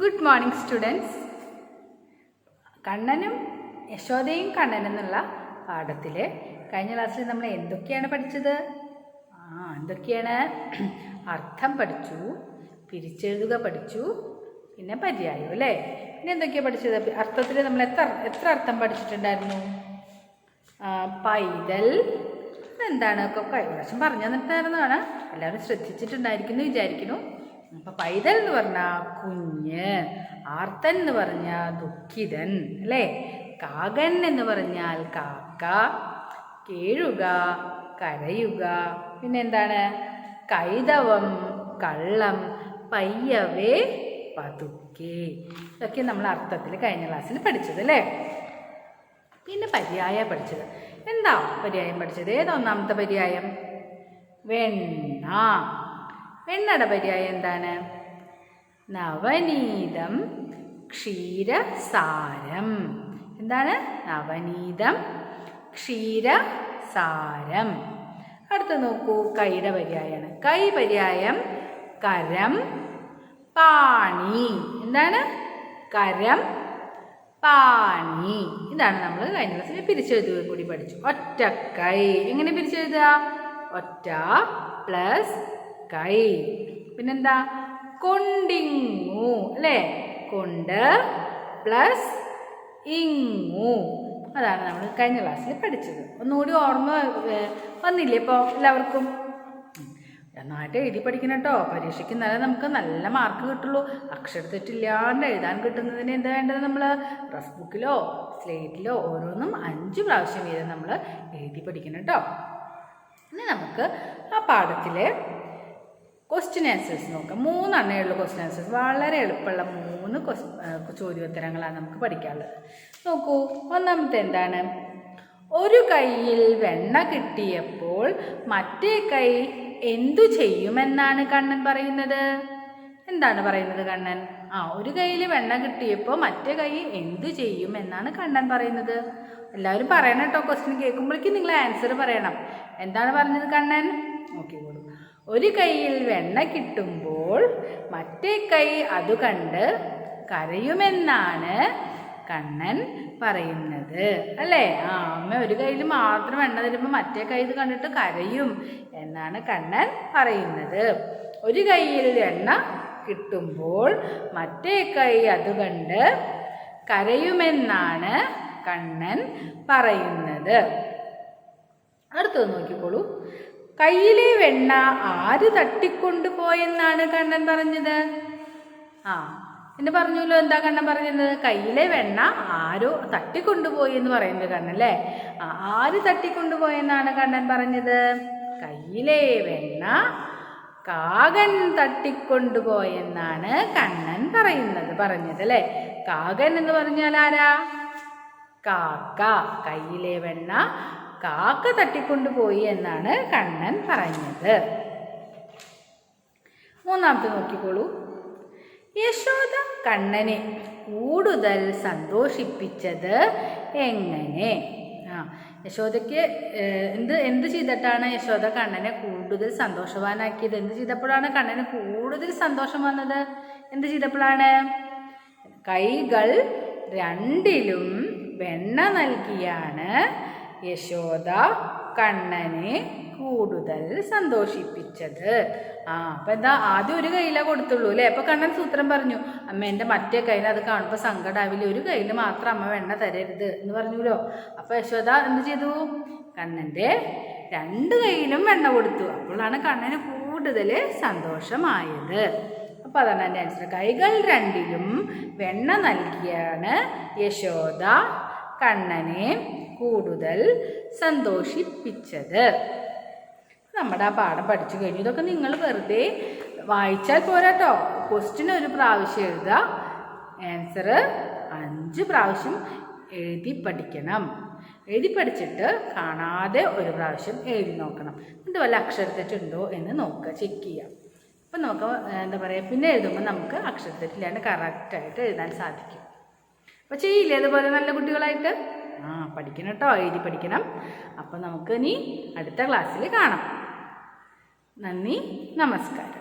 Good morning students. കണ്ണനും യശോദയും കണ്ണനും എന്നുള്ള പാഠത്തിൽ കഴിഞ്ഞ ക്ലാസ്സിൽ നമ്മൾ എന്തൊക്കെയാണ് പഠിച്ചത്? എന്തൊക്കെയാണ്? അർത്ഥം പഠിച്ചു, പിരിച്ചെഴുതുക പഠിച്ചു, പിന്നെ പര്യായം അല്ലേ. പിന്നെ എന്തൊക്കെയാണ് പഠിച്ചത്? അർത്ഥത്തിൽ നമ്മൾ എത്ര അർത്ഥം പഠിച്ചിട്ടുണ്ടായിരുന്നു? പൈതൽ എന്താണ് കഴിഞ്ഞ പ്രാവശ്യം പറഞ്ഞു തന്നിട്ടായിരുന്നതാണ്. എല്ലാവരും ശ്രദ്ധിച്ചിട്ടുണ്ടായിരിക്കുന്നു വിചാരിക്കുന്നു. അപ്പം പൈതൽ എന്ന് പറഞ്ഞാൽ കുഞ്ഞ്, ആർത്തൻ എന്ന് പറഞ്ഞാൽ ദുഃഖിതൻ അല്ലേ, കാകൻ എന്ന് പറഞ്ഞാൽ കാക്ക, കേഴുക കരയുക, പിന്നെ എന്താണ് കൈതവം കള്ളം, പയ്യവേ പതുക്കെ. ഇതൊക്കെ നമ്മൾ അർത്ഥത്തിൽ കഴിഞ്ഞ ക്ലാസ്സിൽ പഠിച്ചത് അല്ലേ. പിന്നെ പര്യായം പഠിച്ചത്. എന്താ പര്യായം പഠിച്ചത്? ഏതൊന്നാമത്തെ പര്യായം? വെണ്ണ. വെണ്ണയുടെ പര്യായം എന്താണ്? നവനീതം ക്ഷീരസാരം. എന്താണ്? നവനീതം ക്ഷീരസാരം. അടുത്ത നോക്കൂ, കൈയുടെ പര്യായമാണ്. കൈ പര്യായം കരം പാണി. എന്താണ്? കരം പാണി. ഇതാണ് നമ്മൾ കഴിഞ്ഞ ക്ലാസ്സിൽ പിരിച്ചെഴുതുക കൂടി പഠിച്ചു. ഒറ്റക്കൈ. എങ്ങനെ പിരിച്ചെഴുതുക? ഒറ്റ പ്ലസ് കൈ. പിന്നെന്താ? കൊണ്ടിങ്ങു അല്ലേ, കൊണ്ട് പ്ലസ് ഇങ്ങു. അതാണ് നമ്മൾ കഴിഞ്ഞ ക്ലാസ്സിൽ പഠിച്ചത്. ഒന്നുകൂടി ഓർമ്മ വന്നില്ലേ ഇപ്പോൾ എല്ലാവർക്കും? നന്നായിട്ട് എഴുതി പഠിക്കണം കേട്ടോ. പരീക്ഷയ്ക്ക് എന്നാലേ നമുക്ക് നല്ല മാർക്ക് കിട്ടുള്ളൂ. അക്ഷരത്തെറ്റില്ലാണ്ട് എഴുതാൻ കിട്ടുന്നതിന് എന്താ വേണ്ടത്? നമ്മൾ റഫ് ബുക്കിലോ സ്ലേറ്റിലോ ഓരോന്നും 5 പ്രാവശ്യം വീതം നമ്മൾ എഴുതി പഠിക്കണം കേട്ടോ. ഇനി നമുക്ക് ആ പാഠത്തിലെ ക്വസ്റ്റ്യൻ ആൻസേഴ്സ് നോക്കാം. 3 എണ്ണയുള്ള ക്വസ്റ്റ്യൻ ആൻസേഴ്സ്, വളരെ എളുപ്പമുള്ള 3 ചോദ്യോത്തരങ്ങളാണ് നമുക്ക് പഠിക്കാനുള്ളത്. നോക്കൂ, ഒന്നാമത്തെ എന്താണ്? ഒരു കൈയിൽ വെണ്ണ കിട്ടിയപ്പോൾ മറ്റേ കൈ എന്തു ചെയ്യുമെന്നാണ് കണ്ണൻ പറയുന്നത്? എന്താണ് പറയുന്നത് കണ്ണൻ? ഒരു കയ്യിൽ വെണ്ണ കിട്ടിയപ്പോൾ മറ്റേ കൈ എന്തു ചെയ്യും എന്നാണ് കണ്ണൻ പറയുന്നത്. എല്ലാവരും പറയണം കേട്ടോ. ക്വസ്റ്റ്യൻ കേൾക്കുമ്പോഴേക്കും നിങ്ങൾ ആൻസർ പറയണം. എന്താണ് പറഞ്ഞത് കണ്ണൻ? നോക്കിക്കോളൂ. ഒരു കൈയിൽ വെണ്ണ കിട്ടുമ്പോൾ മറ്റേ കൈ അത് കണ്ട് കരയുമെന്നാണ് കണ്ണൻ പറയുന്നത് അല്ലേ. അമ്മ ഒരു കയ്യിൽ മാത്രം വെണ്ണ തരുമ്പോൾ മറ്റേ കൈ ഇത് കണ്ടിട്ട് കരയും എന്നാണ് കണ്ണൻ പറയുന്നത്. ഒരു കൈയിൽ വെണ്ണ കിട്ടുമ്പോൾ മറ്റേ കൈ അത് കണ്ട് കരയുമെന്നാണ് കണ്ണൻ പറയുന്നത്. അടുത്തത് നോക്കിക്കോളൂ. കയ്യിലെ വെണ്ണ ആര് തട്ടിക്കൊണ്ടുപോയെന്നാണ് കണ്ണൻ പറഞ്ഞത്? പിന്നെ പറഞ്ഞല്ലോ, എന്താ കണ്ണൻ പറഞ്ഞത്? കയ്യിലെ വെണ്ണ ആരോ തട്ടിക്കൊണ്ടുപോയി എന്ന് പറയുന്നത് കണ്ണൻ അല്ലേ. ആര് തട്ടിക്കൊണ്ടുപോയെന്നാണ് കണ്ണൻ പറഞ്ഞത്? കയ്യിലെ വെണ്ണ കാകൻ തട്ടിക്കൊണ്ടുപോയെന്നാണ് കണ്ണൻ പറഞ്ഞത് അല്ലേ. കാകൻ എന്ന് പറഞ്ഞാൽ ആരാ? കാക്ക. കയ്യിലെ വെണ്ണ കാക്ക തട്ടിക്കൊണ്ടുപോയി എന്നാണ് കണ്ണൻ പറഞ്ഞത്. മൂന്നാമത്തെ നോക്കിക്കോളൂ. യശോദ കണ്ണനെ കൂടുതൽ സന്തോഷിപ്പിച്ചത് എങ്ങനെ? യശോദയ്ക്ക് എന്ത് ചെയ്തിട്ടാണ് യശോദ കണ്ണനെ കൂടുതൽ സന്തോഷവാനാക്കിയത്? എന്ത് ചെയ്തപ്പോഴാണ് കണ്ണന് കൂടുതൽ സന്തോഷം വന്നത്? എന്ത് ചെയ്തപ്പോഴാണ്? കൈകൾ രണ്ടിലും വെണ്ണ നൽകിയാണ് യശോദ കണ്ണനെ കൂടുതൽ സന്തോഷിപ്പിച്ചത്. അപ്പം എന്താ? ആദ്യം ഒരു കയ്യിലേ കൊടുത്തുള്ളൂ അല്ലേ. അപ്പോൾ കണ്ണൻ സൂത്രം പറഞ്ഞു, അമ്മ എൻ്റെ മറ്റേ കയ്യിൽ അത് കാണുമ്പോൾ സങ്കടാവില്ല, ഒരു കയ്യിൽ മാത്രം അമ്മ വെണ്ണ തരരുത് എന്ന് പറഞ്ഞുല്ലോ. അപ്പോൾ യശോദ എന്ത് ചെയ്തു? കണ്ണൻ്റെ 2 കൈയിലും വെണ്ണ കൊടുത്തു. അപ്പോഴാണ് കണ്ണന് കൂടുതൽ സന്തോഷമായത്. അപ്പോൾ അതാണ് എൻ്റെ ആൻസർ. കൈകൾ രണ്ടിലും വെണ്ണ നൽകിയാണ് യശോദ കണ്ണനെ കൂടുതൽ സന്തോഷിപ്പിച്ചത്. നമ്മുടെ ആ പാഠം പഠിച്ചു കഴിഞ്ഞു. ഇതൊക്കെ നിങ്ങൾ വെറുതെ വായിച്ചാൽ പോരാട്ടോ. ക്വസ്റ്റ്യൻ ഒരു പ്രാവശ്യം എഴുതുക, ആൻസർ 5 പ്രാവശ്യം എഴുതി പഠിക്കണം. എഴുതി പഠിച്ചിട്ട് കാണാതെ ഒരു പ്രാവശ്യം എഴുതി നോക്കണം. എന്നിട്ട് വല്ല അക്ഷരത്തെറ്റുണ്ടോ എന്ന് നോക്കുക, ചെക്ക് ചെയ്യാം. അപ്പം നമുക്ക് എന്താ പറയുക, പിന്നെ എഴുതുമ്പോൾ നമുക്ക് അക്ഷരത്തെറ്റില്ലാണ്ട് കറക്റ്റായിട്ട് എഴുതാൻ സാധിക്കും. അപ്പോൾ ചെയ്യില്ലേ അതുപോലെ നല്ല കുട്ടികളായിട്ട്? പഠിക്കണം കേട്ടോ, എഴുതി പഠിക്കണം. അപ്പോൾ നമുക്ക് ഇനി അടുത്ത ക്ലാസ്സിൽ കാണാം. നന്ദി, നമസ്കാരം.